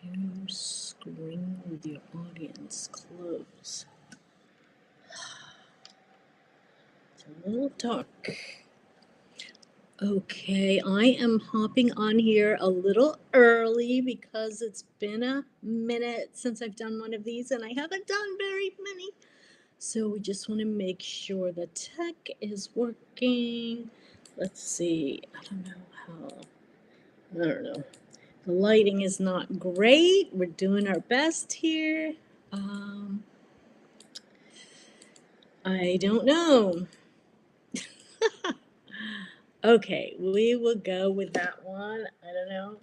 Share screen with your audience. Close. It's a little dark. Okay, I am hopping on here a little early because it's been a minute since I've done one of these and I haven't done very many. So we just want to make sure the tech is working. Let's see. I don't know. The lighting is not great. We're doing our best here. I don't know. Okay, we will go with that one. I don't know.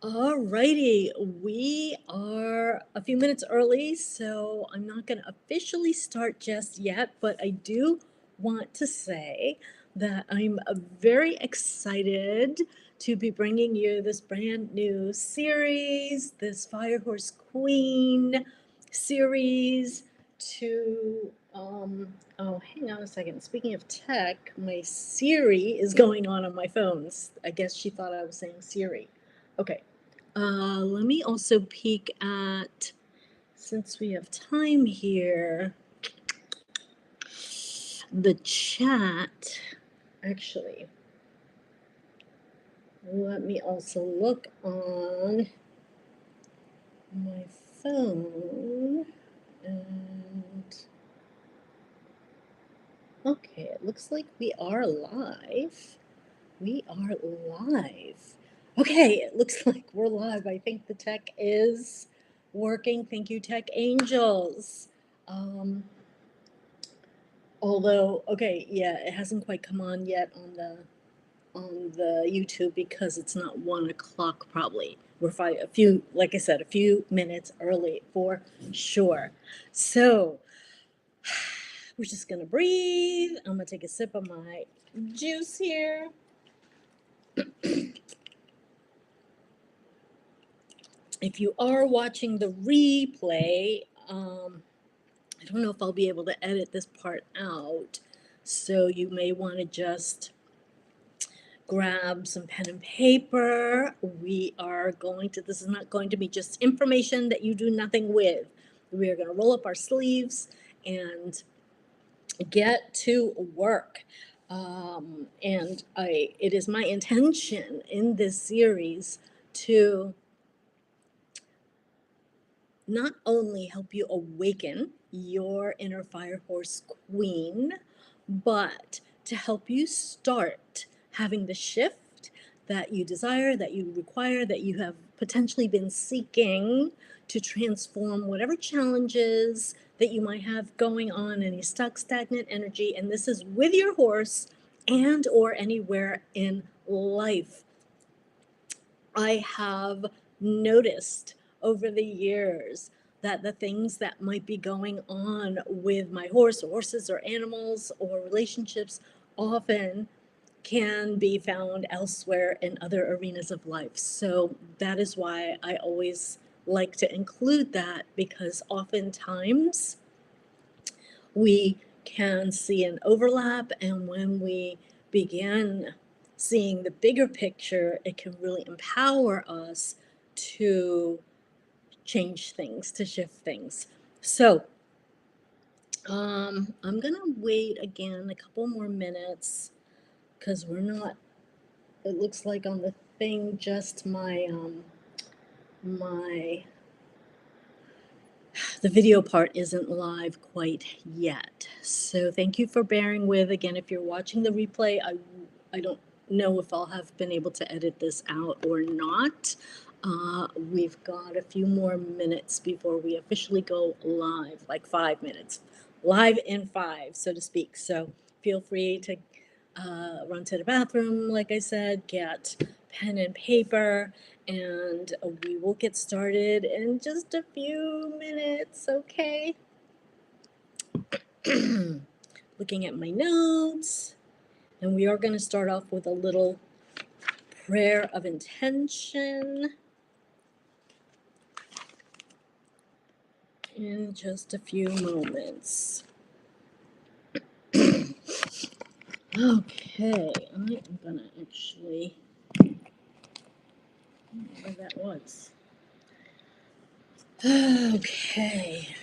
Alrighty, we are a few minutes early, so I'm not going to officially start just yet, but I do want to say that I'm very excited to be bringing you this brand new series, this Fire Horse Queen series to, oh, hang on a second. Speaking of tech, my Siri is going on my phones. I guess she thought I was saying Siri. Okay. Let me also peek at, since we have time here, the chat. Actually, let me also look on my phone. And okay, it looks like we are live. We are live. Okay, it looks like we're live. I think the tech is working. Thank you, tech angels. Although, okay, yeah, it hasn't quite come on yet on the YouTube because it's not 1 o'clock probably. We're like I said, a few minutes early for sure. So we're just gonna breathe. I'm gonna take a sip of my juice here. If you are watching the replay, I don't know if I'll be able to edit this part out, so you may want to just grab some pen and paper. This is not going to be just information that you do nothing with. We are going to roll up our sleeves and get to work. It is my intention in this series to not only help you awaken your inner fire horse queen, but to help you start having the shift that you desire, that you require, that you have potentially been seeking to transform whatever challenges that you might have going on, any stuck, stagnant energy. And this is with your horse and or anywhere in life. I have noticed over the years that the things that might be going on with my horse or horses or animals or relationships often can be found elsewhere in other arenas of life. So that is why I always like to include that, because oftentimes we can see an overlap, and when we begin seeing the bigger picture, it can really empower us to change things, to shift things. So I'm gonna wait again a couple more minutes because we're not, it looks like on the thing just the video part isn't live quite yet. So thank you for bearing with. Again, if you're watching the replay, I don't know if I'll have been able to edit this out or not. We've got a few more minutes before we officially go live, like 5 minutes. Live in 5, so to speak. So feel free to run to the bathroom, like I said, get pen and paper, and we will get started in just a few minutes, okay? Looking at my notes, and we are going to start off with a little prayer of intention in just a few moments. Okay, I am going to actually, that was. Okay.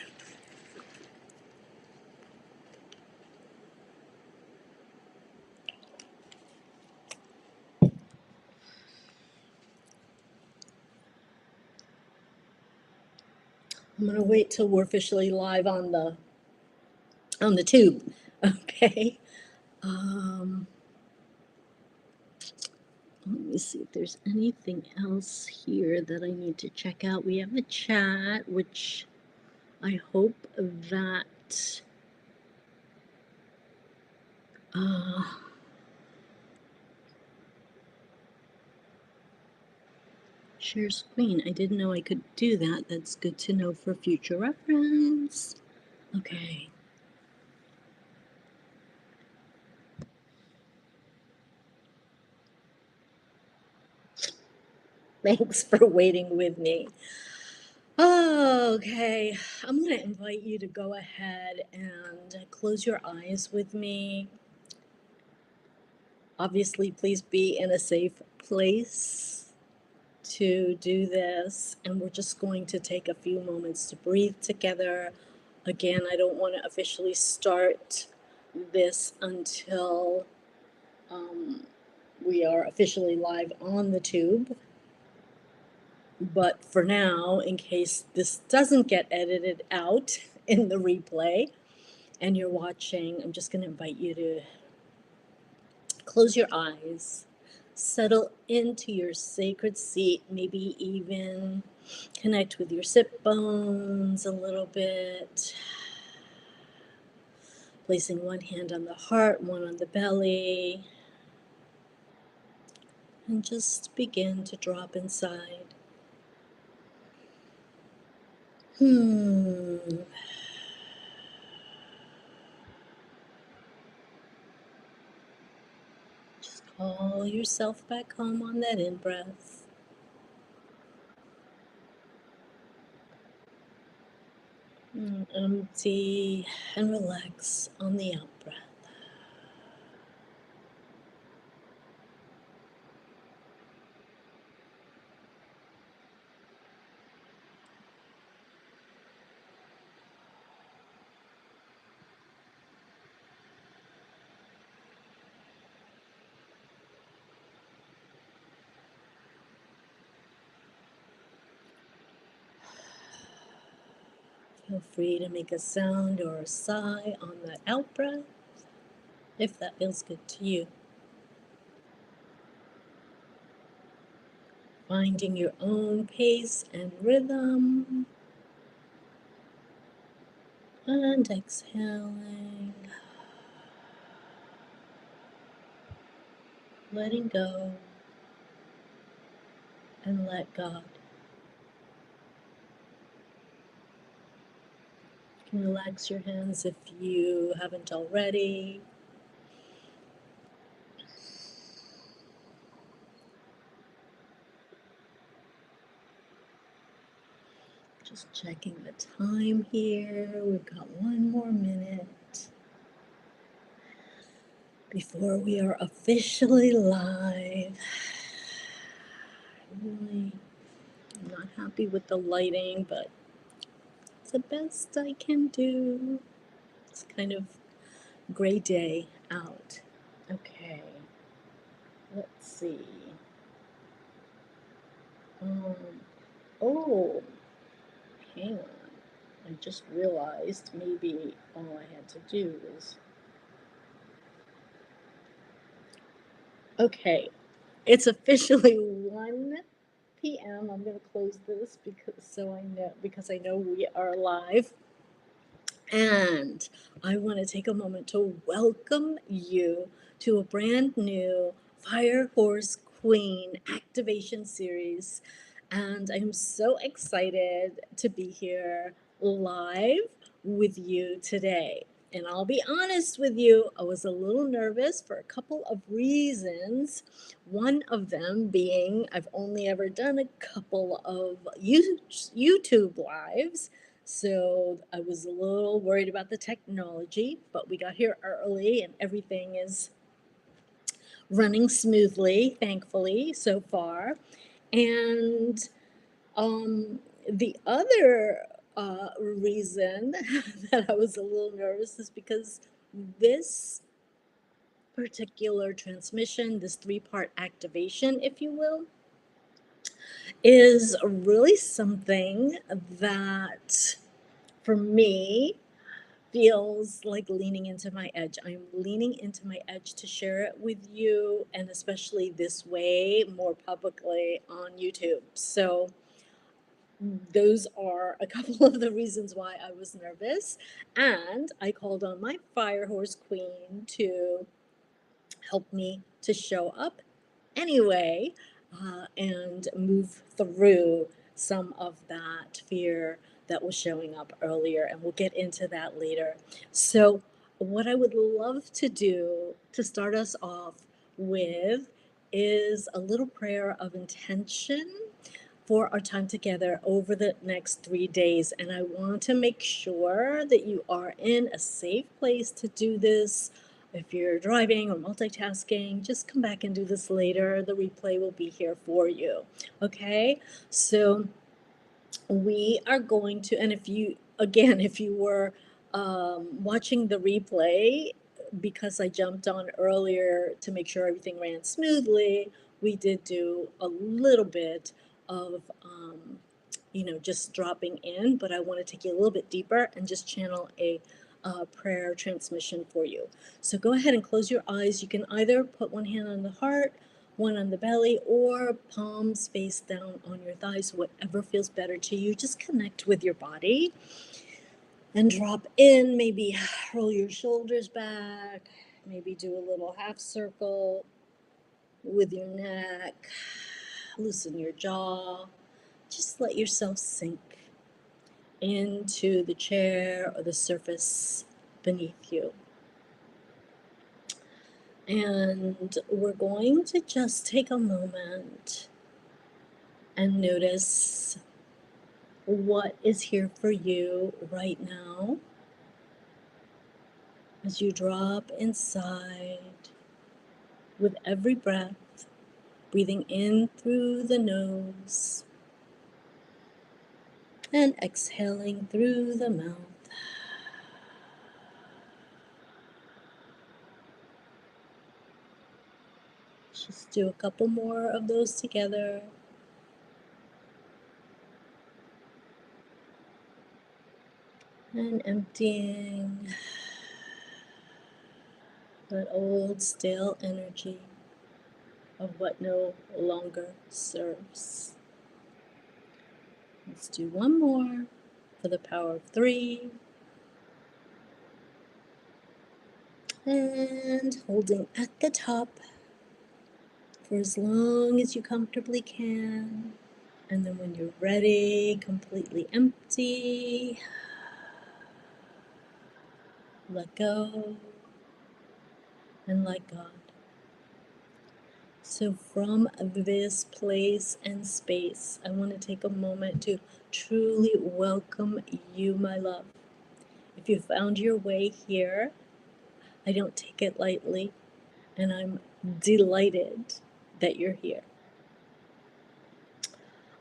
I'm gonna wait till we're officially live on the tube. Okay. Um, Let me see if there's anything else here that I need to check out. We have the chat, which I hope that uh, share screen. I didn't know I could do that. That's good to know for future reference. Okay. Thanks for waiting with me. Okay, I'm going to invite you to go ahead and close your eyes with me. Obviously, please be in a safe place to do this, and we're just going to take a few moments to breathe together. Again, I don't want to officially start this until we are officially live on the tube. But for now, in case this doesn't get edited out in the replay and you're watching, I'm just going to invite you to close your eyes, settle into your sacred seat, maybe even connect with your sit bones a little bit, placing one hand on the heart, one on the belly, and just begin to drop inside. Just call yourself back home on that in-breath. Empty and relax on the out-breath. Feel free to make a sound or a sigh on that out-breath, if that feels good to you. Finding your own pace and rhythm. And exhaling. Letting go. And let God. You can relax your hands if you haven't already. Just checking the time here. We've got one more minute before we are officially live. Really, I'm not happy with the lighting, but it's the best I can do. It's kind of gray day out. Okay, let's see. Oh, hang on. I just realized maybe all I had to do is. Okay, it's officially 1 p.m. I'm going to close this because I know we are live. And I want to take a moment to welcome you to a brand new Fire Horse Queen activation series. And I'm so excited to be here live with you today. And I'll be honest with you, I was a little nervous for a couple of reasons. One of them being I've only ever done a couple of YouTube lives. So I was a little worried about the technology, but we got here early and everything is running smoothly, thankfully, so far. And the other reason that I was a little nervous is because this particular transmission, this three-part activation, if you will, is really something that for me feels like leaning into my edge. I'm leaning into my edge to share it with you, and especially this way more publicly on YouTube. So those are a couple of the reasons why I was nervous. And I called on my fire horse queen to help me to show up anyway, and move through some of that fear that was showing up earlier. And we'll get into that later. So, what I would love to do to start us off with is a little prayer of intention for our time together over the next 3 days. And I want to make sure that you are in a safe place to do this. If you're driving or multitasking, just come back and do this later. The replay will be here for you. Okay? So we are going to, and if you, again, if you were watching the replay, because I jumped on earlier to make sure everything ran smoothly, we did do a little bit of, just dropping in, but I want to take you a little bit deeper and just channel a prayer transmission for you. So go ahead and close your eyes. You can either put one hand on the heart, one on the belly, or palms face down on your thighs, whatever feels better to you. Just connect with your body and drop in. Maybe roll your shoulders back, maybe do a little half circle with your neck, loosen your jaw. Just let yourself sink into the chair or the surface beneath you. And we're going to just take a moment and notice what is here for you right now as you drop inside with every breath, breathing in through the nose and exhaling through the mouth. Just do a couple more of those together. And emptying that old stale energy of what no longer serves. Let's do one more for the power of 3. And holding at the top for as long as you comfortably can. And then when you're ready, completely empty. Let go and let God. So from this place and space, I want to take a moment to truly welcome you, my love. If you found your way here, I don't take it lightly, and I'm delighted that you're here.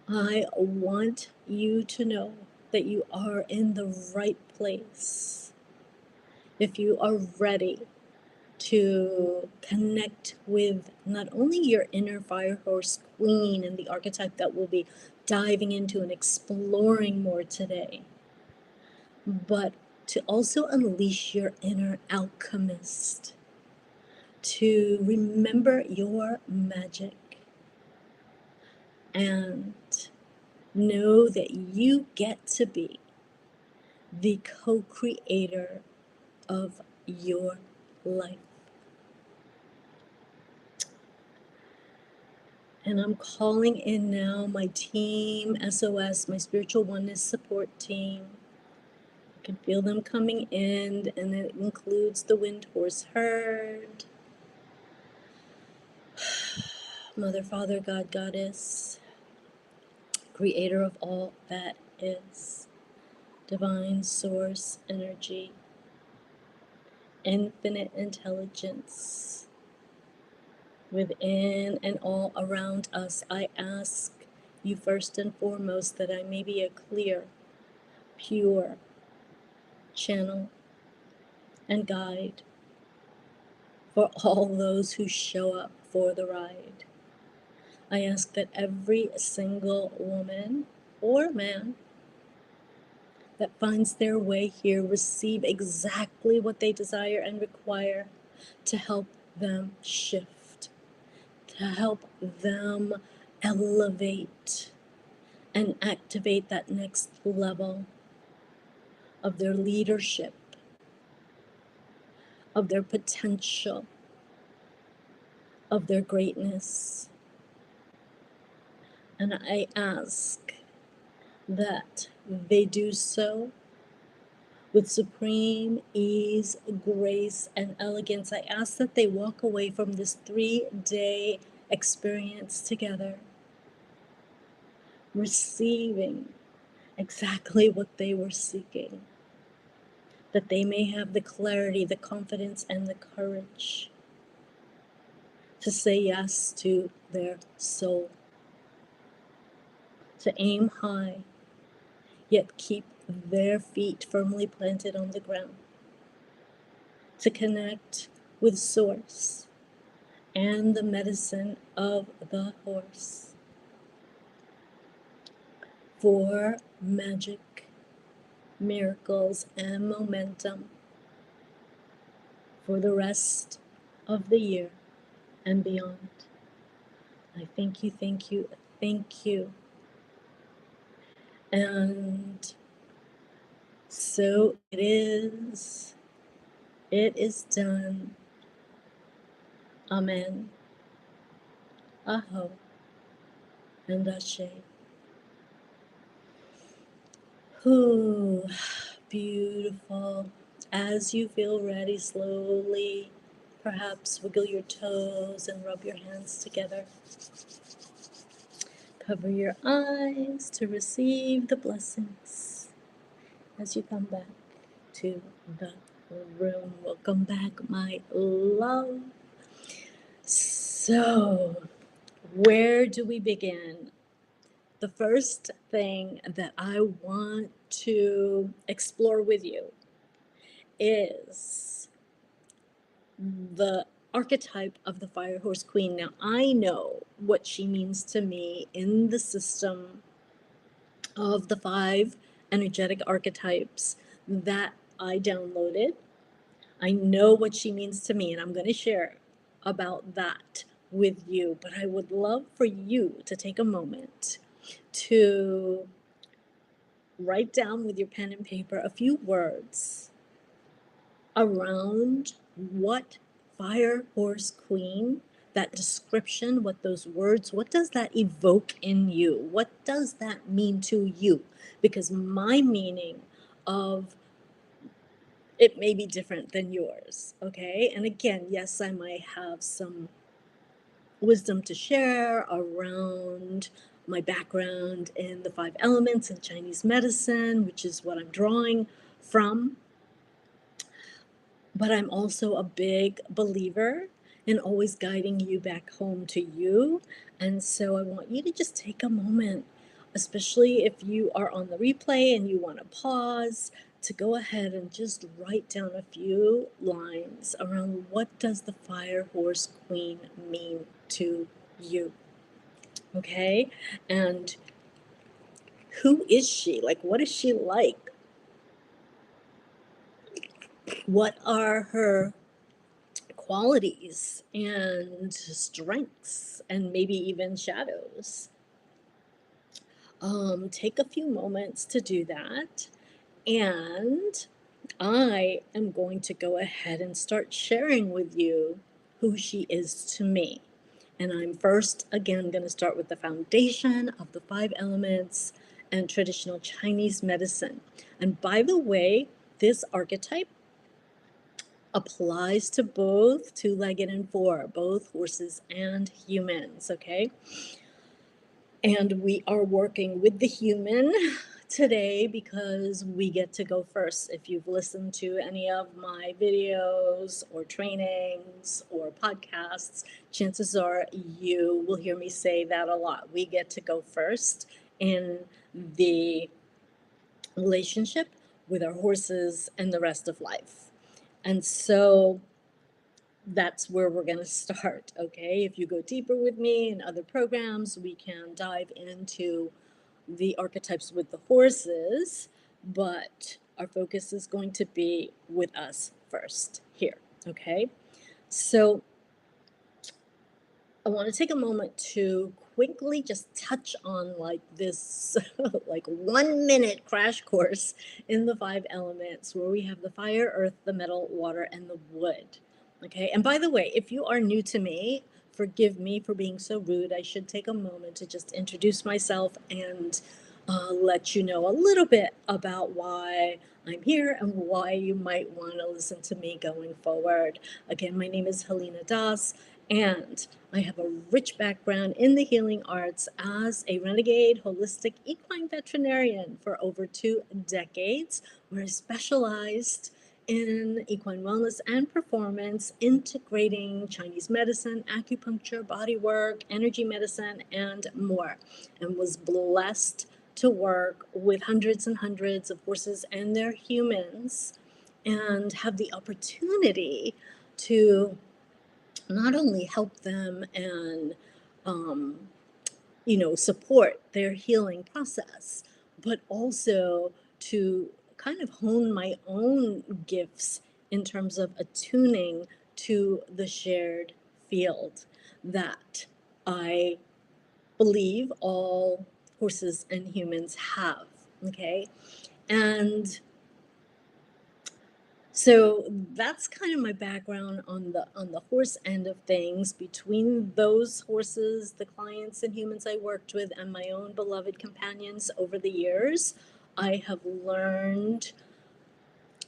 I want you to know that you are in the right place. If you are ready to connect with not only your inner fire horse queen and the archetype that we'll be diving into and exploring more today, but to also unleash your inner alchemist, to remember your magic and know that you get to be the co-creator of your life. And I'm calling in now my team, SOS, my spiritual oneness support team. I can feel them coming in, and it includes the wind horse herd, Mother, Father, God, Goddess, creator of all that is, divine source energy, infinite intelligence within and all around us. I ask you first and foremost, that I may be a clear, pure channel and guide for all those who show up for the ride. I ask that every single woman or man that finds their way here receive exactly what they desire and require to help them shift, to help them elevate and activate that next level of their leadership, of their potential, of their greatness. And I ask that they do so with supreme ease, grace, and elegance. I ask that they walk away from this 3-day experience together, receiving exactly what they were seeking, that they may have the clarity, the confidence, and the courage to say yes to their soul, to aim high, yet keep their feet firmly planted on the ground, to connect with Source and the medicine of the horse for magic, miracles, and momentum for the rest of the year and beyond. I thank you, thank you, thank you. And so it is. It is done. Amen. Aho. And Ashe. Whew. Beautiful. As you feel ready, slowly, perhaps wiggle your toes and rub your hands together. Cover your eyes to receive the blessings as you come back to the room. Welcome back, my love. So, where do we begin? The first thing that I want to explore with you is the archetype of the Fire Horse Queen. Now, I know what she means to me in the system of the 5 energetic archetypes that I downloaded. I know what she means to me, and I'm going to share about that with you. But I would love for you to take a moment to write down with your pen and paper a few words around what Fire Horse Queen, that description, what those words, what does that evoke in you? What does that mean to you? Because my meaning of it may be different than yours, okay? And again, yes, I might have some wisdom to share around my background in the 5 elements in Chinese medicine, which is what I'm drawing from. But I'm also a big believer in always guiding you back home to you. And so I want you to just take a moment, especially if you are on the replay and you want to pause, to go ahead and just write down a few lines around what does the Fire Horse Queen mean to you. Okay? And who is she? Like, what is she like? What are her qualities and strengths and maybe even shadows? Take a few moments to do that. And I am going to go ahead and start sharing with you who she is to me. And I'm first, again, going to start with the foundation of the 5 elements and traditional Chinese medicine. And by the way, this archetype applies to both 2-legged and 4, both horses and humans, okay? And we are working with the human today because we get to go first. If you've listened to any of my videos or trainings or podcasts, chances are you will hear me say that a lot. We get to go first in the relationship with our horses and the rest of life. And so that's where we're going to start. Okay. If you go deeper with me in other programs, we can dive into the archetypes with the horses, but our focus is going to be with us first here. Okay. So I want to take a moment to quickly just touch on like this like 1 minute crash course in the five elements where we have the fire, earth, the metal, water, and the wood. Okay. And by the way, if you are new to me, forgive me for being so rude. I should take a moment to just introduce myself and let you know a little bit about why I'm here and why you might want to listen to me going forward. Again, my name is Helena Das, and I have a rich background in the healing arts as a renegade holistic equine veterinarian for over 2 decades, where I specialized in equine wellness and performance, integrating Chinese medicine, acupuncture, body work, energy medicine, and more, and was blessed to work with hundreds and hundreds of horses and their humans and have the opportunity to not only help them and um, support their healing process, but also to kind of hone my own gifts in terms of attuning to the shared field that I believe all horses and humans have. Okay. And so that's kind of my background on the horse end of things. Between those horses, the clients and humans I worked with, and my own beloved companions over the years, I have learned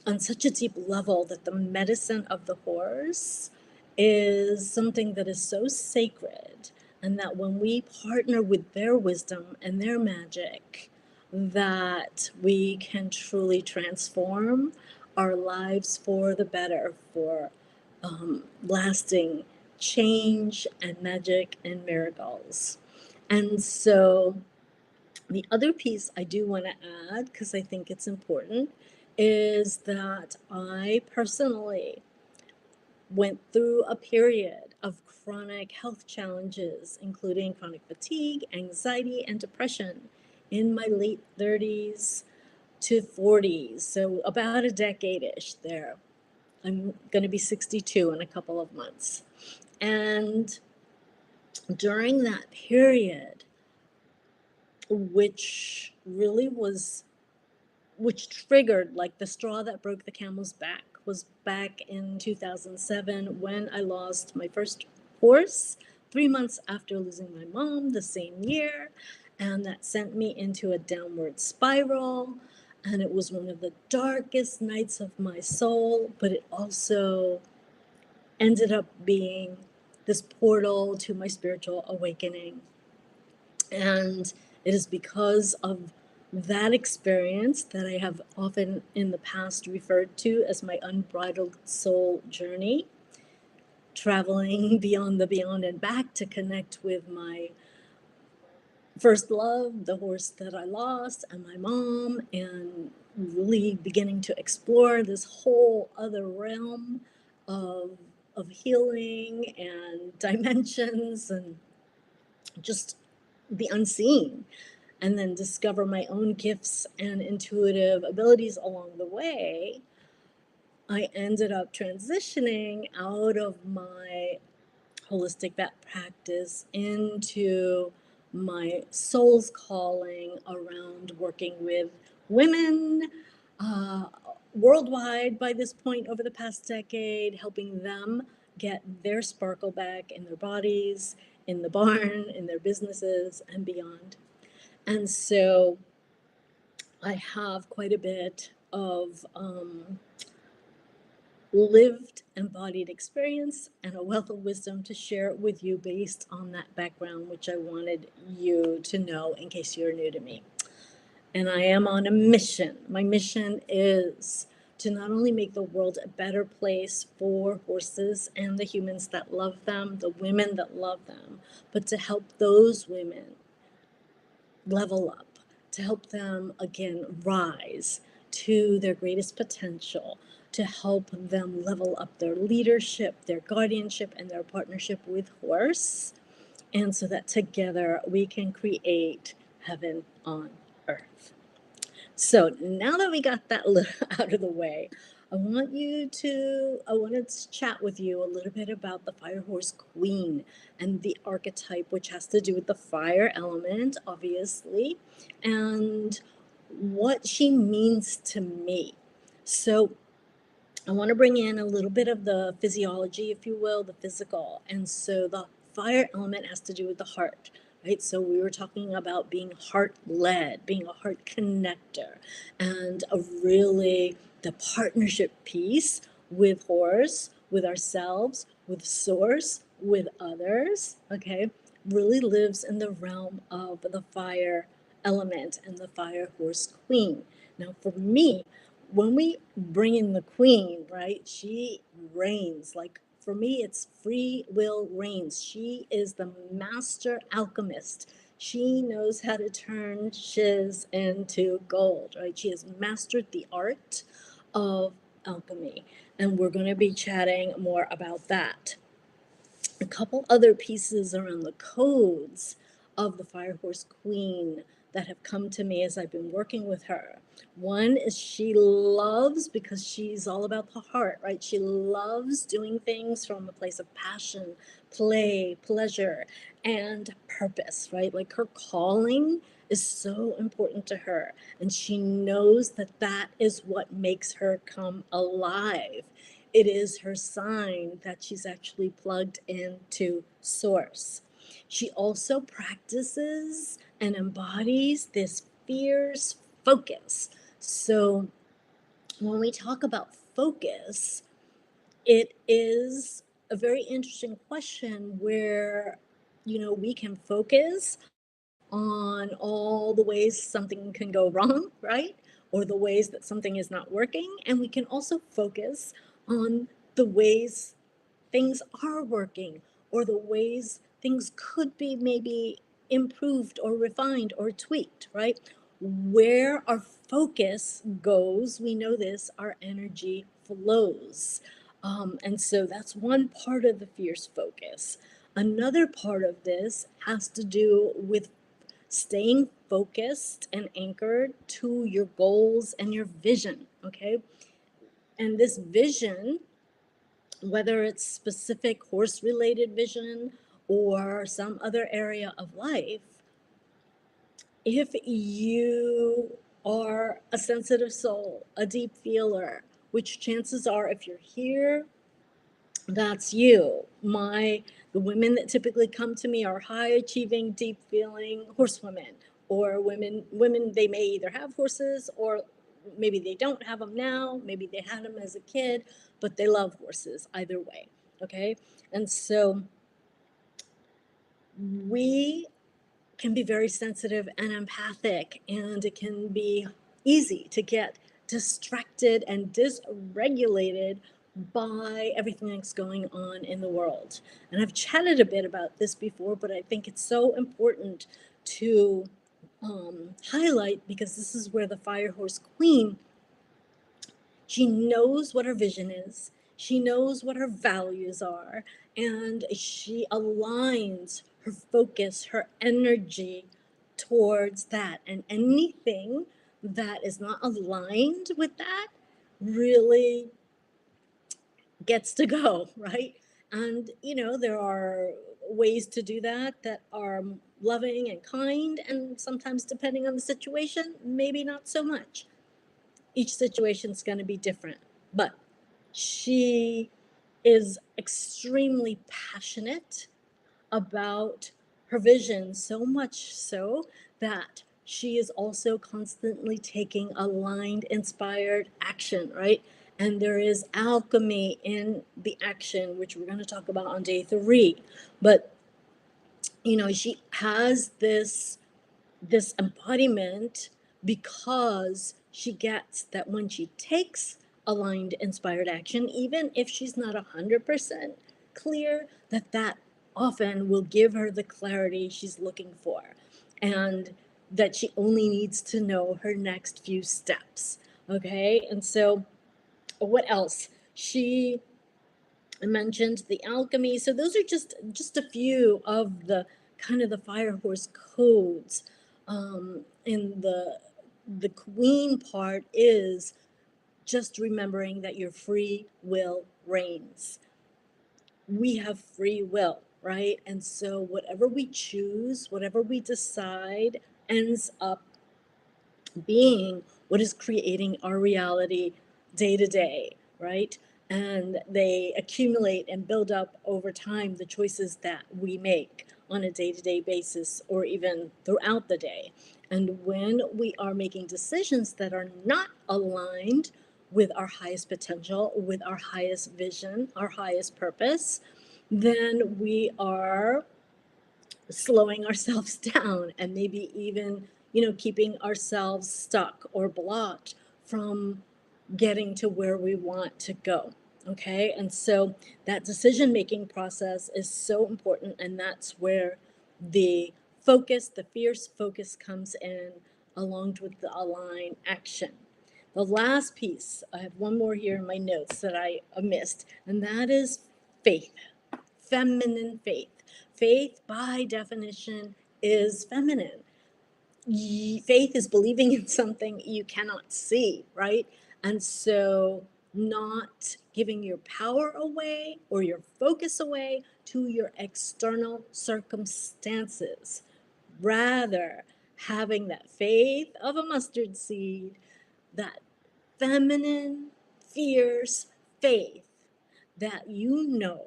on such a deep level that the medicine of the horse is something that is so sacred, and that when we partner with their wisdom and their magic, that we can truly transform our lives for the better, for lasting change and magic and miracles. And so the other piece I do want to add, because I think it's important, is that I personally went through a period of chronic health challenges, including chronic fatigue, anxiety, and depression in my late 30s to 40s. So about a decade-ish there. I'm going to be 62 in a couple of months. And during that period, which really was which triggered like the straw that broke the camel's back, was back in 2007 when I lost my first horse 3 months after losing my mom the same year. And that sent me into a downward spiral. And it was one of the darkest nights of my soul, but it also ended up being this portal to my spiritual awakening. And it is because of that experience that I have often in the past referred to as my unbridled soul journey, traveling beyond the beyond and back to connect with my first love, the horse that I lost, and my mom, and really beginning to explore this whole other realm of, of healing and dimensions and just the unseen, and then discover my own gifts and intuitive abilities along the way. I ended up transitioning out of my holistic vet practice into my soul's calling around working with women uh, worldwide by this point over the past decade, helping them get their sparkle back in their bodies, in the barn, in their businesses, and beyond. And so I have quite a bit of lived embodied experience and a wealth of wisdom to share with you based on that background, which I wanted you to know in case you're new to me. and I am on a mission. My mission is to not only make the world a better place for horses and the humans that love them, the women that love them, but to help those women level up, to help them again rise to their greatest potential, to help them level up their leadership, their guardianship, and their partnership with horse. And so that together we can create heaven on earth. So now that we got that out of the way, I wanted to chat with you a little bit about the fire horse queen and the archetype, which has to do with the fire element, obviously, and what she means to me. So I want to bring in a little bit of the physiology, if you will, the physical. And so the fire element has to do with the heart, right? So we were talking about being heart led, being a heart connector, and a really the partnership piece with horse, with ourselves, with source, with others, okay, really lives in the realm of the fire element and the fire horse queen. Now, for me, when we bring in the queen, right, she reigns. Like for me, it's free will reigns. She is the master alchemist. She knows how to turn shiz into gold, right? She has mastered the art of alchemy. And we're going to be chatting more about that. A couple other pieces around the codes of the Fire Horse Queen that have come to me as I've been working with her. One is she loves, because she's all about the heart, right? She loves doing things from a place of passion, play, pleasure, and purpose, right? Like her calling is so important to her. And she knows that that is what makes her come alive. It is her sign that she's actually plugged into source. She also practices and embodies this fierce focus. So when we talk about focus, it is a very interesting question where, we can focus on all the ways something can go wrong, right? Or the ways that something is not working. And we can also focus on the ways things are working, or the ways things could be maybe improved or refined or tweaked, right? Where our focus goes, we know this, our energy flows. And so that's one part of the fierce focus. Another part of this has to do with staying focused and anchored to your goals and your vision, okay? And this vision, whether it's specific horse related vision or some other area of life, if you are a sensitive soul, a deep feeler, which chances are if you're here, that's you. The women that typically come to me are high achieving, deep feeling horsewomen, or women they may either have horses or maybe they don't have them now, maybe they had them as a kid, but they love horses either way. Okay? And so we can be very sensitive and empathic, and it can be easy to get distracted and dysregulated by everything that's going on in the world. And I've chatted a bit about this before, but I think it's so important to highlight, because this is where the Fire Horse Queen, she knows what her vision is. She knows what her values are, and she aligns her focus, her energy towards that. And anything that is not aligned with that really gets to go, right? And, there are ways to do that that are loving and kind, and sometimes, depending on the situation, maybe not so much. Each situation is going to be different, but she is extremely passionate about her vision, so much so that she is also constantly taking aligned, inspired action, right? And there is alchemy in the action, which we're going to talk about on day 3. But she has this embodiment because she gets that when she takes aligned, inspired action, even if she's not 100% clear, that that often will give her the clarity she's looking for, and that she only needs to know her next few steps. Okay, and so what else? She mentioned the alchemy. So those are just a few of the kind of the fire horse codes. In the queen part is just remembering that your free will reigns. We have free will, right? And so whatever we choose, whatever we decide, ends up being what is creating our reality day to day, right? And they accumulate and build up over time, the choices that we make on a day to day basis or even throughout the day. And when we are making decisions that are not aligned with our highest potential, with our highest vision, our highest purpose, then we are slowing ourselves down and maybe even, keeping ourselves stuck or blocked from getting to where we want to go. Okay. And so that decision making process is so important. And that's where the focus, the fierce focus comes in, along with the align action. The last piece, I have one more here in my notes that I missed, and that is faith, feminine faith. Faith, by definition, is feminine. Faith is believing in something you cannot see, right? And so, not giving your power away or your focus away to your external circumstances. Rather, having that faith of a mustard seed, that feminine, fierce faith that you know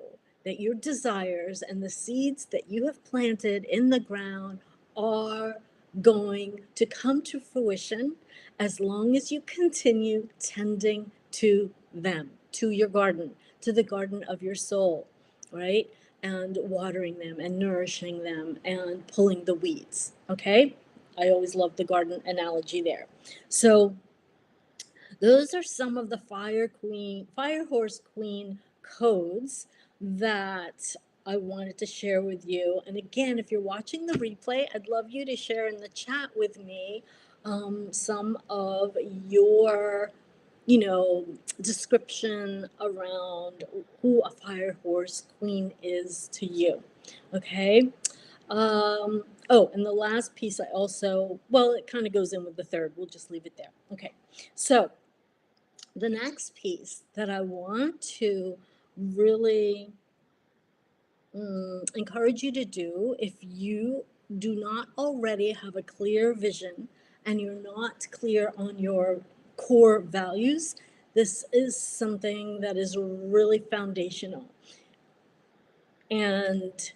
that your desires and the seeds that you have planted in the ground are going to come to fruition as long as you continue tending to them, to your garden, to the garden of your soul, right? And watering them and nourishing them and pulling the weeds, okay? I always love the garden analogy there. So, those are some of the fire horse queen codes that I wanted to share with you. And again, if you're watching the replay, I'd love you to share in the chat with me some of your, you know, description around who a fire horse queen is to you. Okay. Oh, and the last piece I also, well, it kind of goes in with the third. We'll just leave it there. Okay. So the next piece that I want to really encourage you to do, if you do not already have a clear vision and you're not clear on your core values, this is something that is really foundational and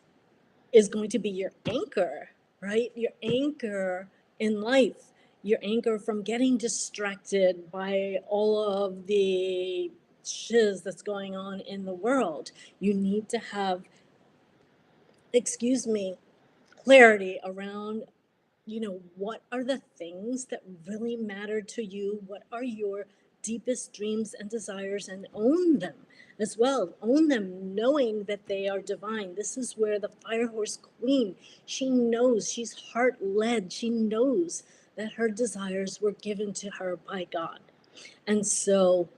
is going to be your anchor, right? Your anchor in life, your anchor from getting distracted by all of the shiz that's going on in the world. You need to have, excuse me, clarity around, what are the things that really matter to you? What are your deepest dreams and desires, and own them as well. Own them knowing that they are divine. This is where the fire horse queen, she knows, she's heart led. She knows that her desires were given to her by God. And so,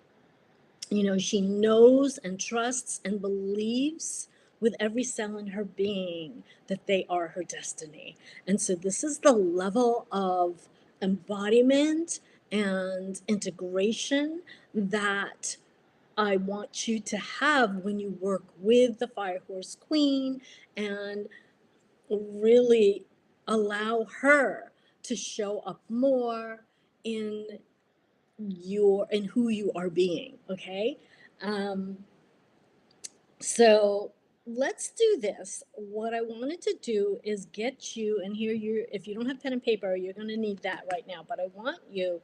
she knows and trusts and believes with every cell in her being that they are her destiny. And so this is the level of embodiment and integration that I want you to have when you work with the Fire Horse Queen, and really allow her to show up more in in who you are being. Okay. um, so let's do this. What I wanted to do is get you, and here you, if you don't have pen and paper, you're going to need that right now, but I want you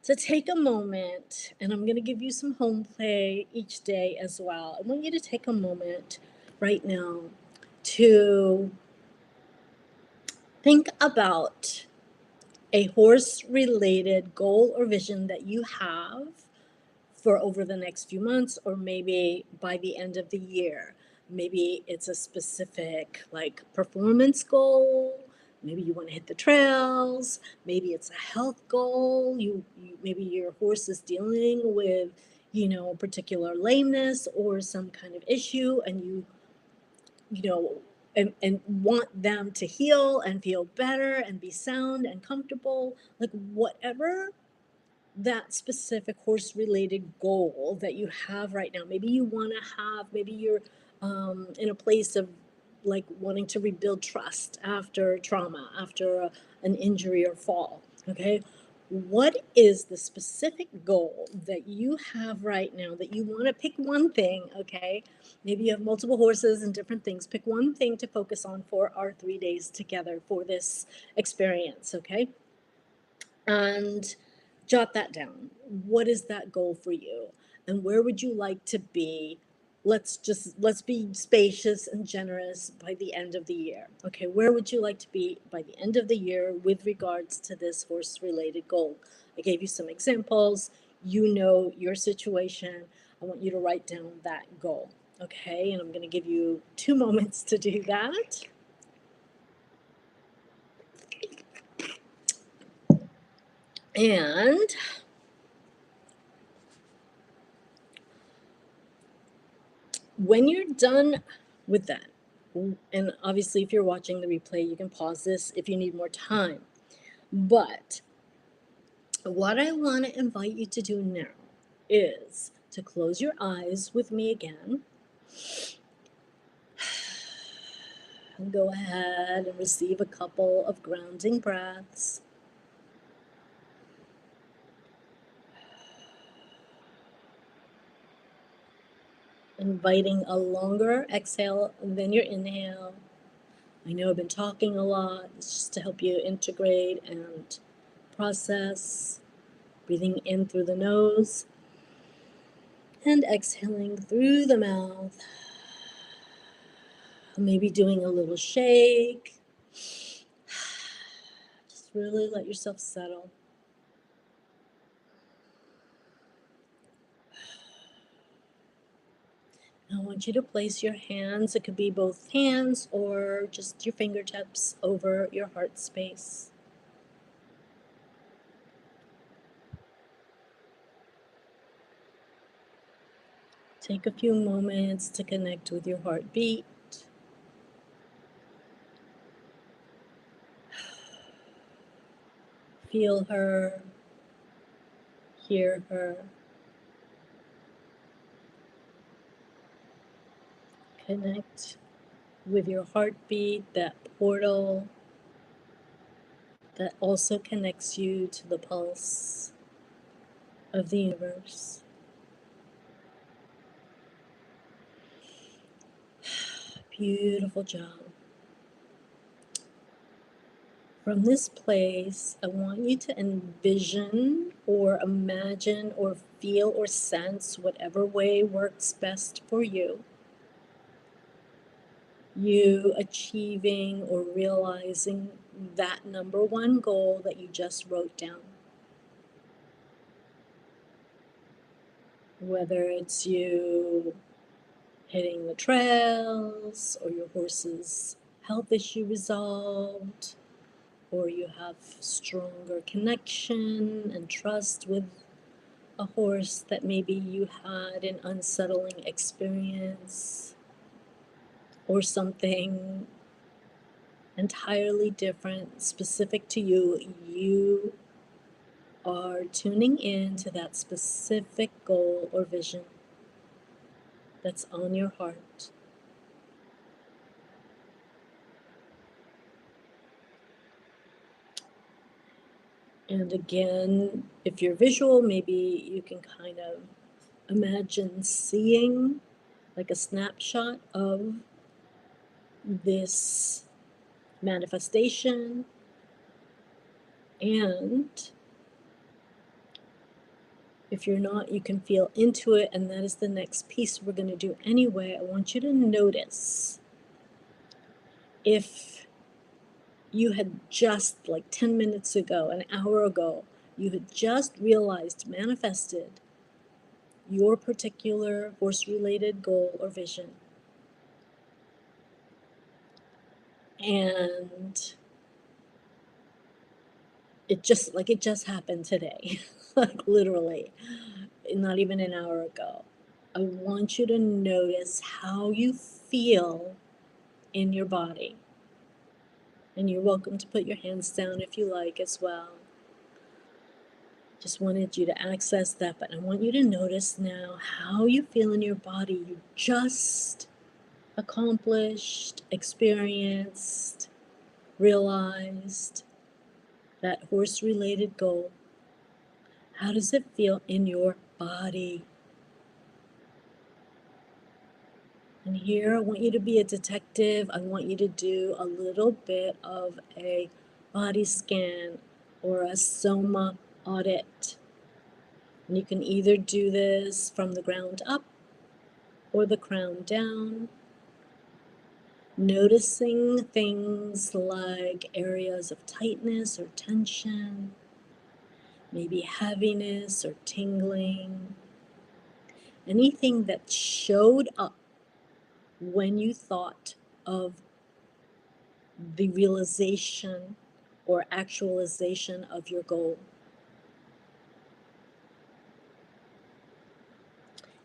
to take a moment, and I'm going to give you some home play each day as well. I want you to take a moment right now to think about a horse-related goal or vision that you have for over the next few months, or maybe by the end of the year. Maybe it's a specific like performance goal. Maybe you want to hit the trails. Maybe it's a health goal. Maybe your horse is dealing with, a particular lameness or some kind of issue, and you know, and want them to heal and feel better and be sound and comfortable. Like whatever that specific horse related goal that you have right now. Maybe you want to have, maybe you're in a place of like wanting to rebuild trust after trauma, after an injury or fall. Okay. What is the specific goal that you have right now that you want to pick one thing? Okay. Maybe you have multiple horses and different things. Pick one thing to focus on for our 3 days together for this experience. Okay. And jot that down. What is that goal for you? And where would you like to be? Let's be spacious and generous by the end of the year. Okay, where would you like to be by the end of the year with regards to this horse related goal? I gave you some examples. You know your situation. I want you to write down that goal. Okay, and I'm going to give you 2 moments to do that. And when you're done with that, and obviously if you're watching the replay, you can pause this if you need more time. But what I want to invite you to do now is to close your eyes with me again. And go ahead and receive a couple of grounding breaths. Inviting a longer exhale than your inhale. I know I've been talking a lot. It's just to help you integrate and process. Breathing in through the nose and exhaling through the mouth. Maybe doing a little shake. Just really let yourself settle. I want you to place your hands, it could be both hands or just your fingertips, over your heart space. Take a few moments to connect with your heartbeat. Feel her, hear her. Connect with your heartbeat, that portal that also connects you to the pulse of the universe. Beautiful job. From this place, I want you to envision or imagine or feel or sense, whatever way works best for you, you achieving or realizing that number one goal that you just wrote down. Whether it's you hitting the trails, or your horse's health issue resolved, or you have stronger connection and trust with a horse that maybe you had an unsettling experience, or something entirely different, specific to you, you are tuning in to that specific goal or vision that's on your heart. And again, if you're visual, maybe you can kind of imagine seeing like a snapshot of this manifestation. And if you're not, you can feel into it, and that is the next piece we're going to do anyway. I want you to notice if you had just like 10 minutes ago, an hour ago, you had just realized, manifested your particular horse-related goal or vision. And it just happened today, like literally, not even an hour ago. I want you to notice how you feel in your body. And you're welcome to put your hands down if you like as well. Just wanted you to access that, but I want you to notice now how you feel in your body. You just accomplished, experienced, realized that horse-related goal. How does it feel in your body? And here I want you to be a detective. I want you to do a little bit of a body scan or a soma audit. And you can either do this from the ground up or the crown down, noticing things like areas of tightness or tension, maybe heaviness or tingling, anything that showed up when you thought of the realization or actualization of your goal.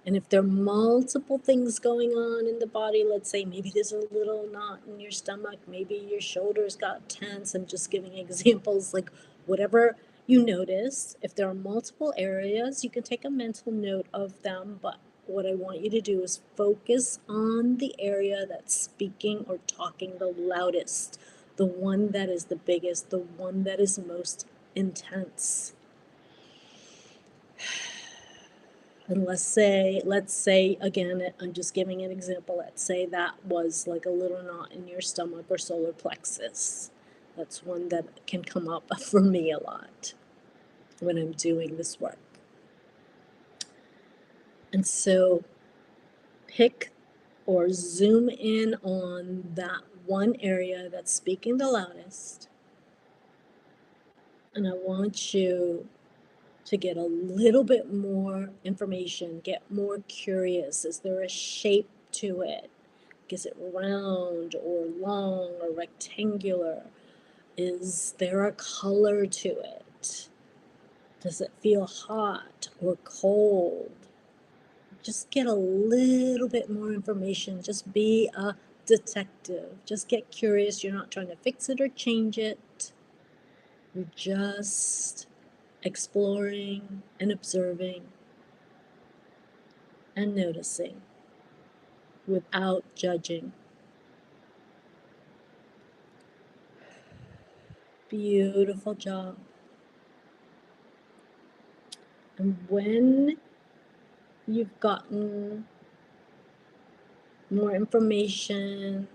And if there are multiple things going on in the body, let's say maybe there's a little knot in your stomach, maybe your shoulders got tense. I'm just giving examples, like whatever you notice. If there are multiple areas, you can take a mental note of them. But what I want you to do is focus on the area that's speaking or talking the loudest, the one that is the biggest, the one that is most intense. And let's say again, I'm just giving an example. Let's say that was like a little knot in your stomach or solar plexus. That's one that can come up for me a lot when I'm doing this work. And so pick or zoom in on that one area that's speaking the loudest. And I want you to get a little bit more information, get more curious. Is there a shape to it? Is it round or long or rectangular? Is there a color to it? Does it feel hot or cold? Just get a little bit more information. Just be a detective. Just get curious. You're not trying to fix it or change it. You're just exploring and observing and noticing without judging. Beautiful job. And when you've gotten more information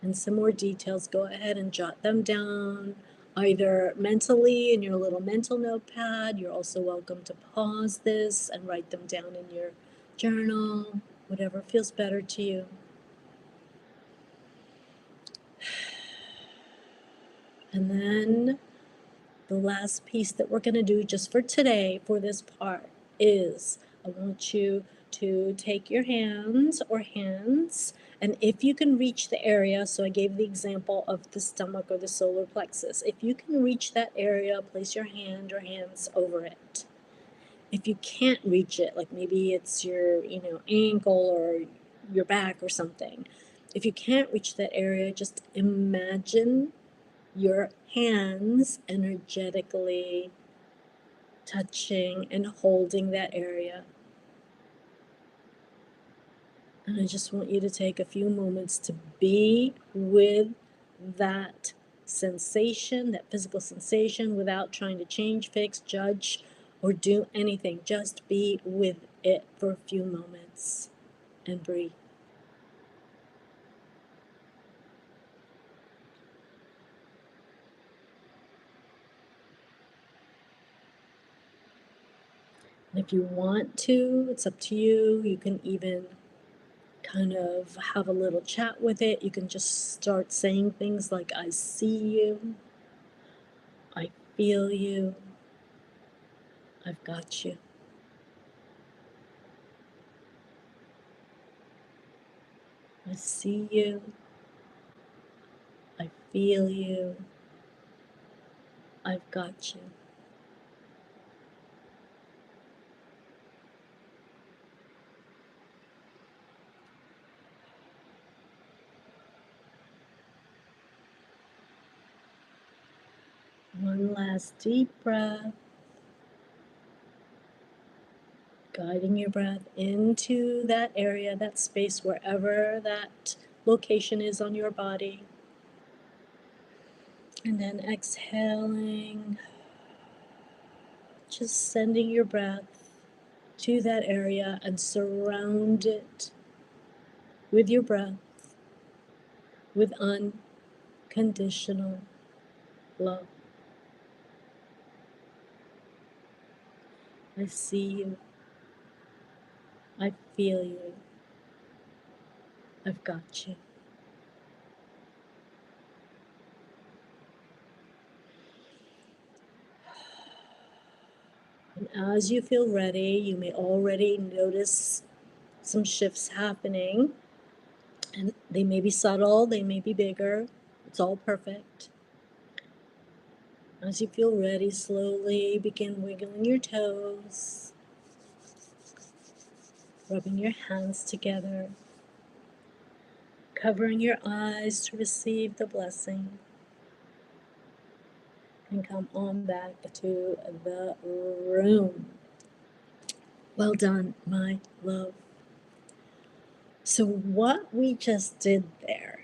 and some more details, go ahead and jot them down, either mentally in your little mental notepad. You're also welcome to pause this and write them down in your journal, whatever feels better to you. And then the last piece that we're going to do just for today, for this part, is I want you to take your hands and if you can reach the area, so I gave the example of the stomach or the solar plexus. If you can reach that area, place your hand or hands over it. If you can't reach it, like maybe it's your, ankle or your back or something. If you can't reach that area, just imagine your hands energetically touching and holding that area. And I just want you to take a few moments to be with that sensation, that physical sensation, without trying to change, fix, judge, or do anything. Just be with it for a few moments and breathe. And if you want to, it's up to you. You can even kind of have a little chat with it. You can just start saying things like, I see you, I feel you, I've got you. I see you, I feel you, I've got you. One last deep breath, guiding your breath into that area, that space, wherever that location is on your body. And then exhaling, just sending your breath to that area and surround it with your breath, with unconditional love. I see you. I feel you. I've got you. And as you feel ready, you may already notice some shifts happening. And they may be subtle, they may be bigger. It's all perfect. As you feel ready, slowly begin wiggling your toes, rubbing your hands together, covering your eyes to receive the blessing, and come on back to the room. Well done, my love. So what we just did there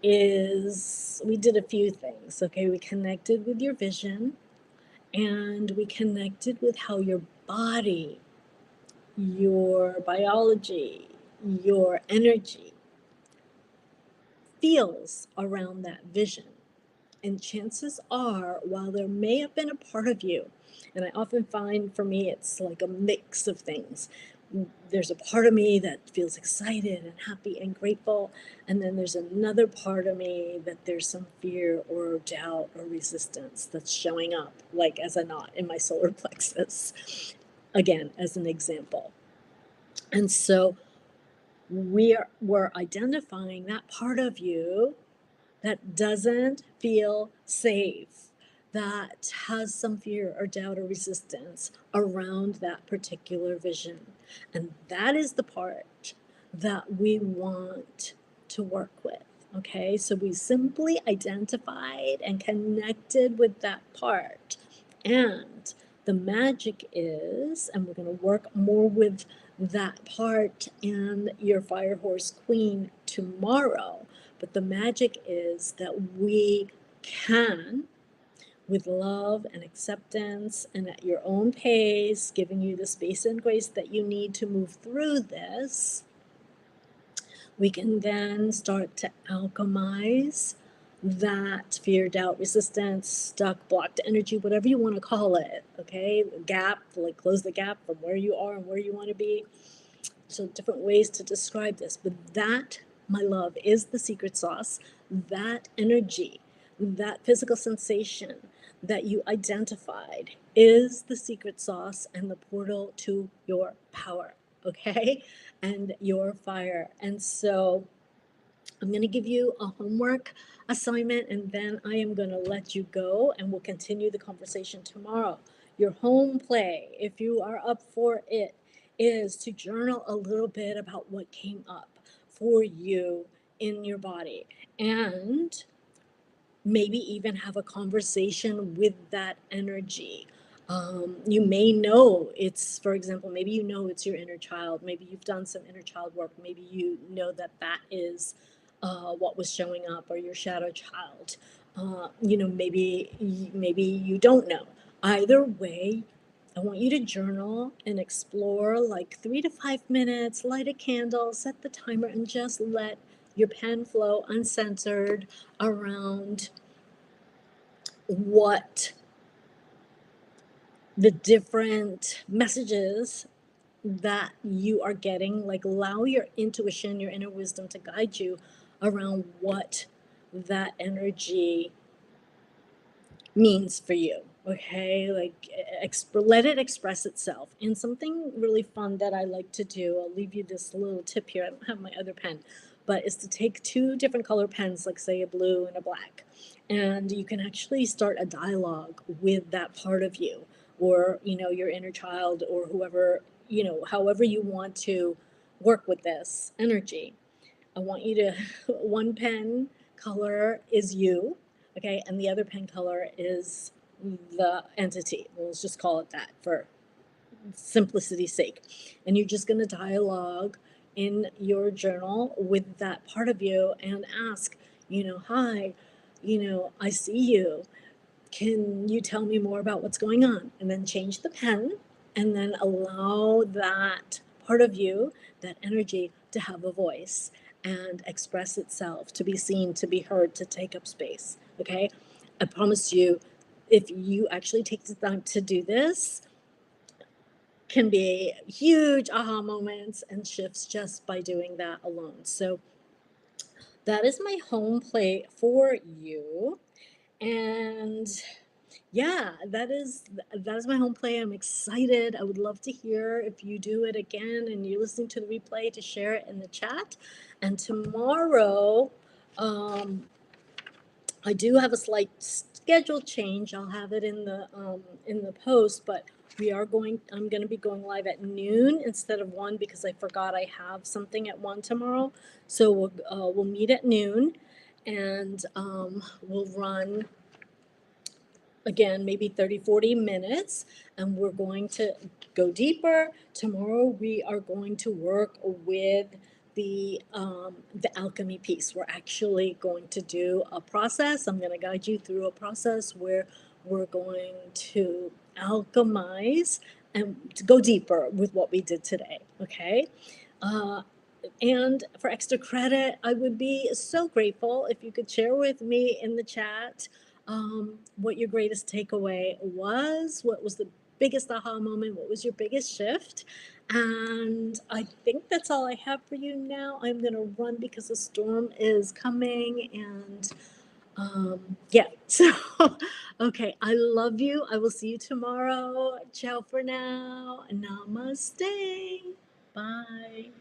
is we did a few things, okay? We connected with your vision, and we connected with how your body, your biology, your energy feels around that vision. And chances are, while there may have been a part of you, and I often find for me it's like a mix of things. There's a part of me that feels excited and happy and grateful, and then there's another part of me that there's some fear or doubt or resistance that's showing up, like as a knot in my solar plexus, again, as an example. And so we're identifying that part of you that doesn't feel safe, that has some fear or doubt or resistance around that particular vision. And that is the part that we want to work with. Okay, so we simply identified and connected with that part. And the magic is, and we're going to work more with that part and your fire horse queen tomorrow, but the magic is that we can, with love and acceptance and at your own pace, giving you the space and grace that you need to move through this, we can then start to alchemize that fear, doubt, resistance, stuck, blocked energy, whatever you want to call it, okay? Gap, like close the gap from where you are and where you want to be. So different ways to describe this, but that, my love, is the secret sauce. That energy, that physical sensation that you identified is the secret sauce and the portal to your power, okay? And your fire. And so I'm going to give you a homework assignment, and then I am going to let you go, and we'll continue the conversation tomorrow. Your home play, if you are up for it, is to journal a little bit about what came up for you in your body, and maybe even have a conversation with that energy. You may know it's, for example, maybe you know it's your inner child. Maybe you've done some inner child work. Maybe you know that that is what was showing up, or your shadow child. Maybe you don't know. Either way, I want you to journal and explore like 3 to 5 minutes, light a candle, set the timer, and just let your pen flow uncensored around what the different messages that you are getting. Like, allow your intuition, your inner wisdom to guide you around what that energy means for you. Okay, like let it express itself. And something really fun that I like to do, I'll leave you this little tip here. I don't have my other pen, but is to take two different color pens, like say a blue and a black, and you can actually start a dialogue with that part of you, or your inner child, or whoever, however you want to work with this energy. I want you to, one pen color is you, okay, and the other pen color is the entity. Let's just call it that for simplicity's sake. And you're just going to dialogue in your journal with that part of you and ask, hi, I see you. Can you tell me more about what's going on? And then change the pen, and then allow that part of you, that energy, to have a voice and express itself, to be seen, to be heard, to take up space. Okay? I promise you, if you actually take the time to do this, can be huge aha moments and shifts just by doing that alone. So that is my home plate for you. And yeah, that is my home play. I'm excited. I would love to hear if you do it again and you're listening to the replay, to share it in the chat. And tomorrow, I do have a slight schedule change. I'll have it in the post, but I'm going to be going live at noon instead of 1, because I forgot I have something at 1 tomorrow. So we'll meet at noon, and we'll run again, maybe 30-40 minutes, and we're going to go deeper. Tomorrow we are going to work with the alchemy piece. We're actually going to do a process. I'm going to guide you through a process where we're going to alchemize and to go deeper with what we did today. Okay. uh, and for extra credit, I would be so grateful if you could share with me in the chat what your greatest takeaway was. What was the biggest aha moment? What was your biggest shift? And I think that's all I have for you now. I'm going to run because the storm is coming. And yeah, so, okay, I love you. I will see you tomorrow. Ciao for now. Namaste. Bye.